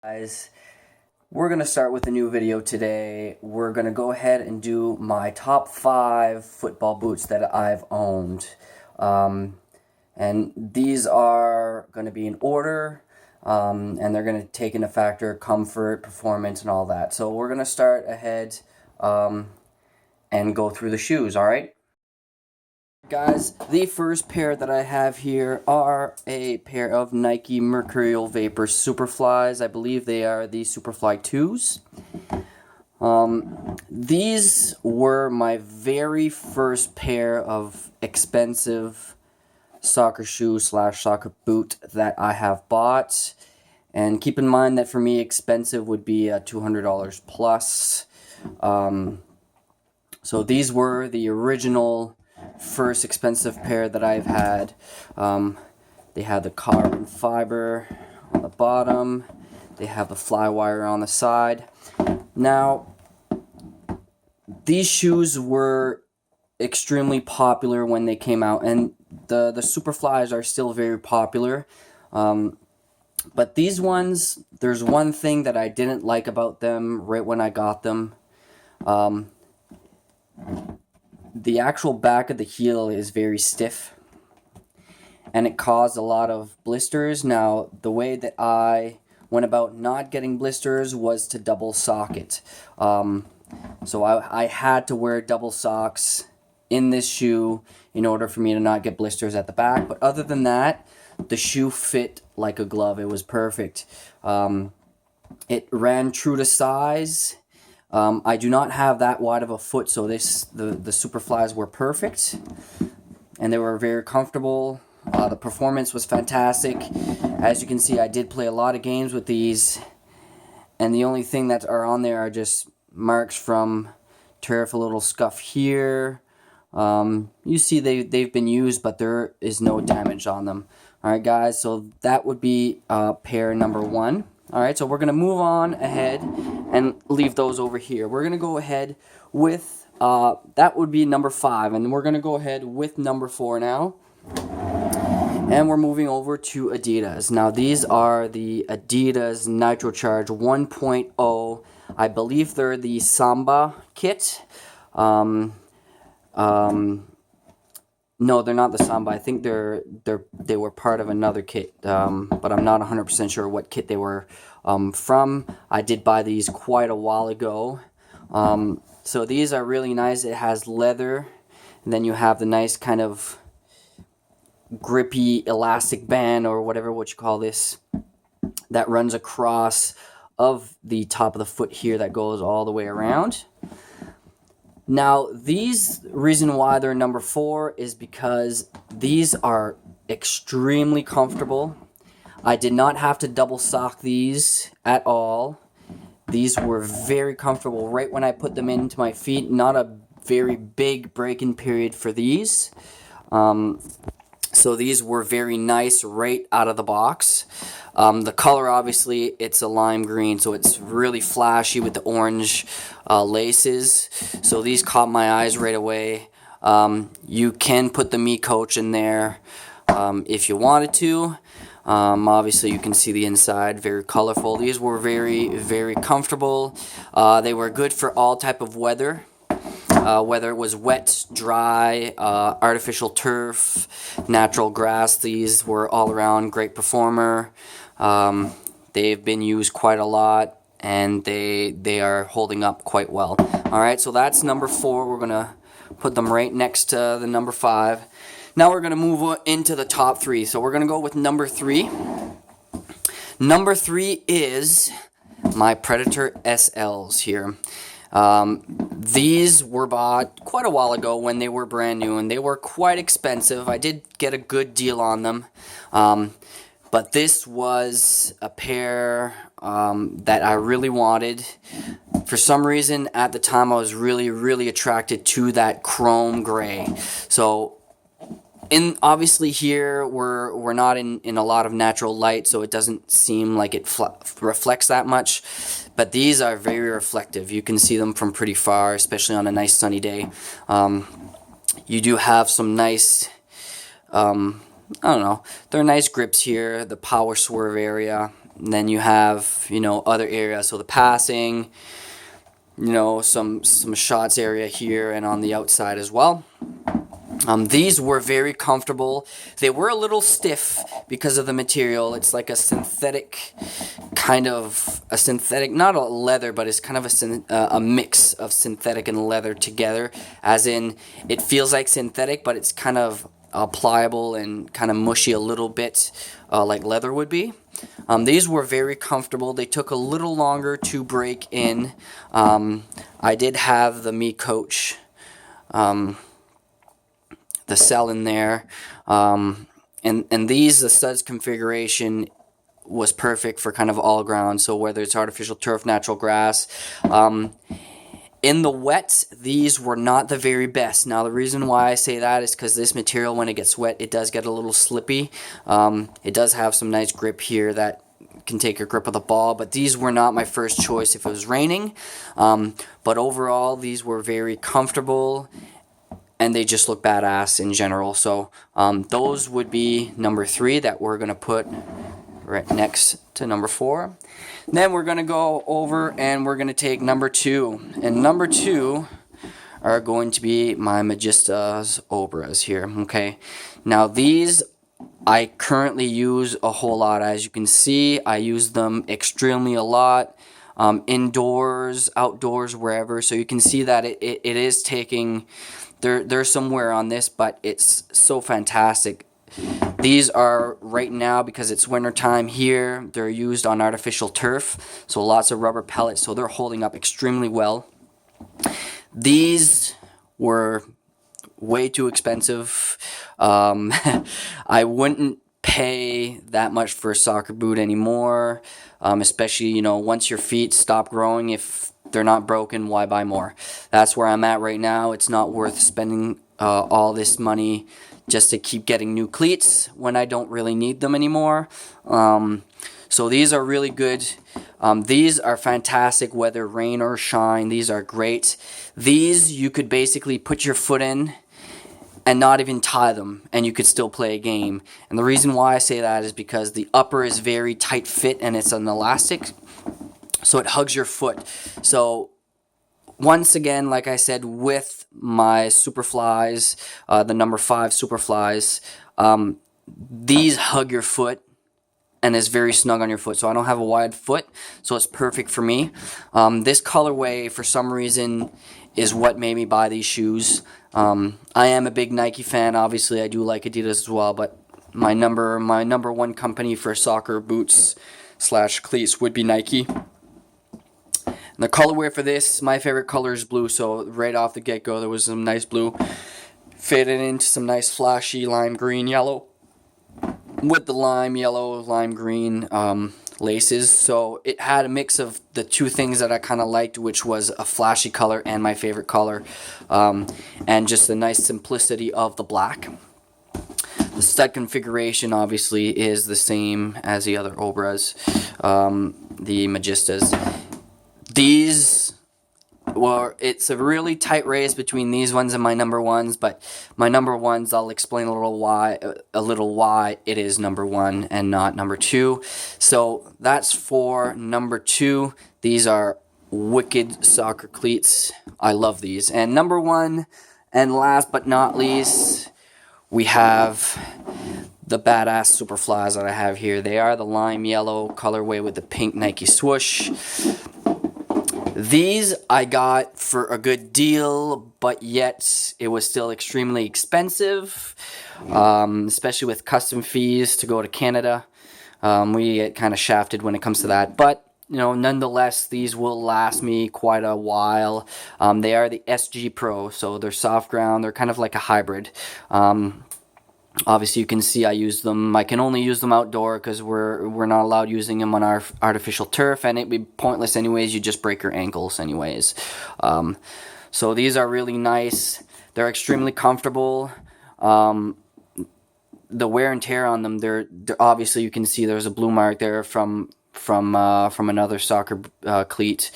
Guys, we're going to start with a new video today. We're going to go ahead and do my top 5 football boots that I've owned. And these are going to be in order, and they're going to take into factor comfort, performance, and all that. So we're going to start ahead and go through the shoes, alright? Guys, the first pair that I have here are a pair of Nike Mercurial Vapor Superflies. I believe they are the Superfly 2s. These were my very first pair of expensive soccer shoe / soccer boot that I have bought. And keep in mind that for me, expensive would be $200 plus. So these were the original first expensive pair that I've had. They had the carbon fiber on the bottom. They have the fly wire on the side. Now, these shoes were extremely popular when they came out, and the Superflies are still very popular. But these ones, there's one thing that I didn't like about them right when I got them. The actual back of the heel is very stiff, and it caused a lot of blisters. Now, the way that I went about not getting blisters was to double sock it. So I had to wear double socks in this shoe in order for me to not get blisters at the back. But other than that, the shoe fit like a glove. It was perfect. It ran true to size. I do not have that wide of a foot, so the Superflies were perfect, and they were very comfortable. The performance was fantastic. As you can see, I did play a lot of games with these, and the only thing that are on there are just marks from turf, a little scuff here. You see they've been used, but there is no damage on them. Alright guys, so that would be pair number 1. Alright, so we're going to move on ahead and leave those over here. We're going to go ahead with, that would be number 5, and we're going to go ahead with number 4 now. And we're moving over to Adidas. Now, these are the Adidas Nitrocharge 1.0. I believe they're the Samba kit. No, they're not the Samba. I think they were part of another kit, but I'm not 100% sure what kit they were from. I did buy these quite a while ago. So these are really nice. It has leather, and then you have the nice kind of grippy elastic band, or whatever what you call this, that runs across of the top of the foot here that goes all the way around. Now, reason why they're number 4 is because these are extremely comfortable. I did not have to double sock these at all. These were very comfortable right when I put them into my feet. Not a very big break-in period for these. So these were very nice right out of the box. The color, obviously, it's a lime green, so it's really flashy with the orange laces. So these caught my eyes right away. You can put the Me Coach in there if you wanted to. Obviously, you can see the inside, very colorful. These were very, very comfortable. They were good for all type of weather. Whether it was wet, dry, artificial turf, natural grass, these were all around great performer. They've been used quite a lot, and they are holding up quite well. Alright, so that's number 4. We're going to put them right next to the number 5. Now we're going to move into the top 3. So we're going to go with number 3. Number 3 is my Predator SLs here. These were bought quite a while ago when they were brand new, and they were quite expensive. I did get a good deal on them, but this was a pair that I really wanted. For some reason, at the time, I was really, really attracted to that chrome gray. So, obviously here, we're not in a lot of natural light, so it doesn't seem like it reflects that much. But these are very reflective. You can see them from pretty far, especially on a nice sunny day. You do have some nice, I don't know, they're nice grips here, the power swerve area. And then you have, you know, other areas, so the passing, you know, some shots area here and on the outside as well. These were very comfortable. They were a little stiff because of the material. It's like a synthetic, kind of a synthetic, not a leather, but it's kind of a mix of synthetic and leather together. As in, it feels like synthetic, but it's kind of pliable and kind of mushy a little bit, like leather would be. These were very comfortable. They took a little longer to break in. I did have the Me Coach, the cell in there, and these, the studs configuration was perfect for kind of all ground, so whether it's artificial turf, natural grass. In the wet, these were not the very best. Now the reason why I say that is because this material, when it gets wet, it does get a little slippy. It does have some nice grip here that can take your grip of the ball, but these were not my first choice if it was raining. But overall, these were very comfortable, and they just look badass in general. So those would be number 3 that we're going to put right next to number 4. Then we're going to go over and we're going to take number 2. And number 2 are going to be my Magista Obras here. Okay. Now these I currently use a whole lot. As you can see, I use them extremely a lot. Indoors, outdoors, wherever. So you can see that it is taking... There's some wear on this, but it's so fantastic. These are, right now, because it's winter time here, they're used on artificial turf, so lots of rubber pellets, so they're holding up extremely well. These were way too expensive. I wouldn't pay that much for a soccer boot anymore, especially, you know, once your feet stop growing. If they're not broken, why buy more? That's where I'm at right now. It's not worth spending all this money just to keep getting new cleats when I don't really need them anymore. So these are really good. These are fantastic whether rain or shine. These are great. These you could basically put your foot in and not even tie them, and you could still play a game. And the reason why I say that is because the upper is very tight fit and it's an elastic, so it hugs your foot. So once again, like I said, with my Superflies, the number 5 Superflies, these hug your foot and is very snug on your foot. So I don't have a wide foot, so it's perfect for me. This colorway, for some reason, is what made me buy these shoes. I am a big Nike fan. Obviously, I do like Adidas as well, but my number 1 company for soccer boots / cleats would be Nike. And the colorway for this, my favorite color is blue, so right off the get-go, there was some nice blue. Fitted into some nice flashy lime green yellow with the lime yellow, lime green laces. So it had a mix of the two things that I kind of liked, which was a flashy color and my favorite color, and just the nice simplicity of the black. The stud configuration obviously is the same as the other Obras, the Magistas. These, well, it's a really tight race between these ones and my number 1s, but my number 1s, I'll explain a little why it is number 1 and not number 2. So that's for number 2. These are wicked soccer cleats. I love these. And number 1, and last but not least, we have the badass Superflies that I have here. They are the lime yellow colorway with the pink Nike swoosh. These I got for a good deal, but yet it was still extremely expensive, especially with custom fees to go to Canada. We get kind of shafted when it comes to that, but you know, nonetheless, these will last me quite a while. They are the SG Pro, so they're soft ground. They're kind of like a hybrid. Obviously, you can see I use them. I can only use them outdoor because we're not allowed using them on our artificial turf, and it'd be pointless anyways. You just break your ankles anyways. So these are really nice. They're extremely comfortable. The wear and tear on them, they're obviously you can see there's a blue mark there from another soccer cleat.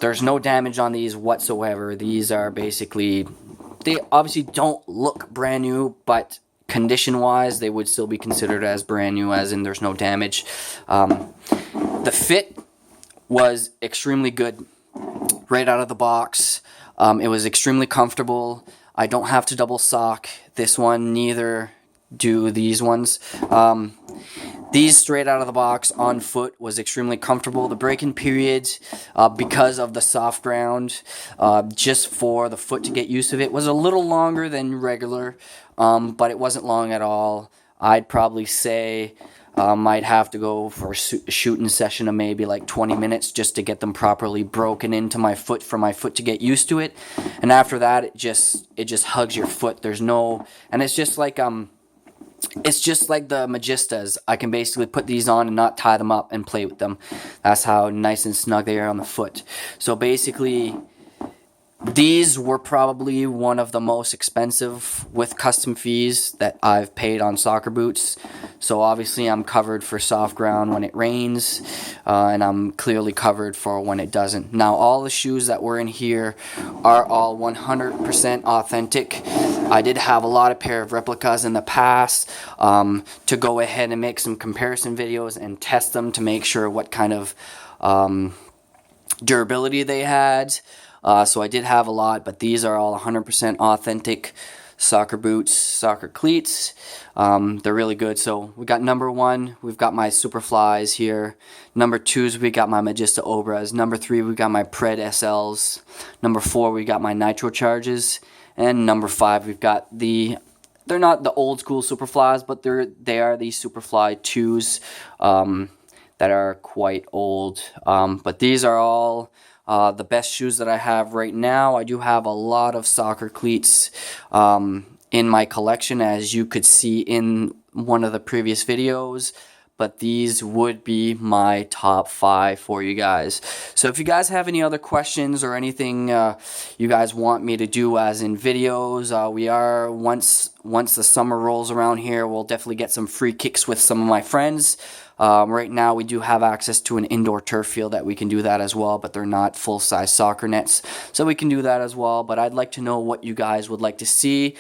There's no damage on these whatsoever. These are basically, they obviously don't look brand new, but condition wise, they would still be considered as brand new, as in there's no damage. The fit was extremely good right out of the box. It was extremely comfortable. I don't have to double sock this one, neither do these ones. These straight out of the box on foot was extremely comfortable. The break-in period, because of the soft ground, just for the foot to get used to it, was a little longer than regular, but it wasn't long at all. I'd probably say I'd have to go for a shooting session of maybe like 20 minutes just to get them properly broken into my foot, for my foot to get used to it. And after that, it just hugs your foot. There's no, and it's just like the Magistas. I can basically put these on and not tie them up and play with them. That's how nice and snug they are on the foot. So basically, these were probably one of the most expensive with custom fees that I've paid on soccer boots. So obviously I'm covered for soft ground when it rains, and I'm clearly covered for when it doesn't. Now all the shoes that were in here are all 100% authentic. I did have a lot of pair of replicas in the past to go ahead and make some comparison videos and test them to make sure what kind of durability they had. So I did have a lot, but these are all 100% authentic soccer boots, soccer cleats. They're really good. So we got number 1, we've got my Superflies here. Number 2s, we got my Magista Obras. Number 3, we got my Pred SLs. Number 4, we got my Nitrocharges. And number 5, we've got they're not the old school Superflies, but they are the Superfly 2s that are quite old. But these are all the best shoes that I have right now. I do have a lot of soccer cleats in my collection, as you could see in one of the previous videos, but these would be my top 5 for you guys. So if you guys have any other questions or anything you guys want me to do as in videos, we are, once the summer rolls around here, we'll definitely get some free kicks with some of my friends. Right now we do have access to an indoor turf field that we can do that as well, but they're not full-size soccer nets, so we can do that as well. But I'd like to know what you guys would like to see.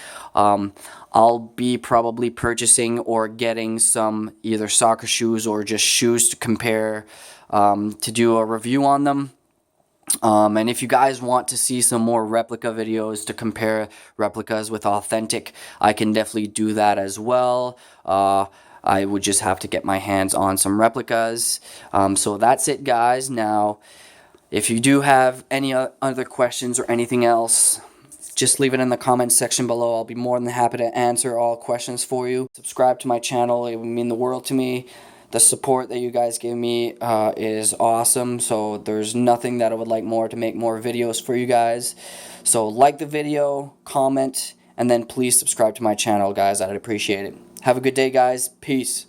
I'll be probably purchasing or getting some either soccer shoes or just shoes to compare, to do a review on them. And if you guys want to see some more replica videos to compare replicas with authentic, I can definitely do that as well. I would just have to get my hands on some replicas. So that's it, guys. Now, if you do have any other questions or anything else, just leave it in the comments section below. I'll be more than happy to answer all questions for you. Subscribe to my channel. It would mean the world to me. The support that you guys give me is awesome. So there's nothing that I would like more to make more videos for you guys. So like the video, comment, and then please subscribe to my channel, guys. I'd appreciate it. Have a good day, guys. Peace.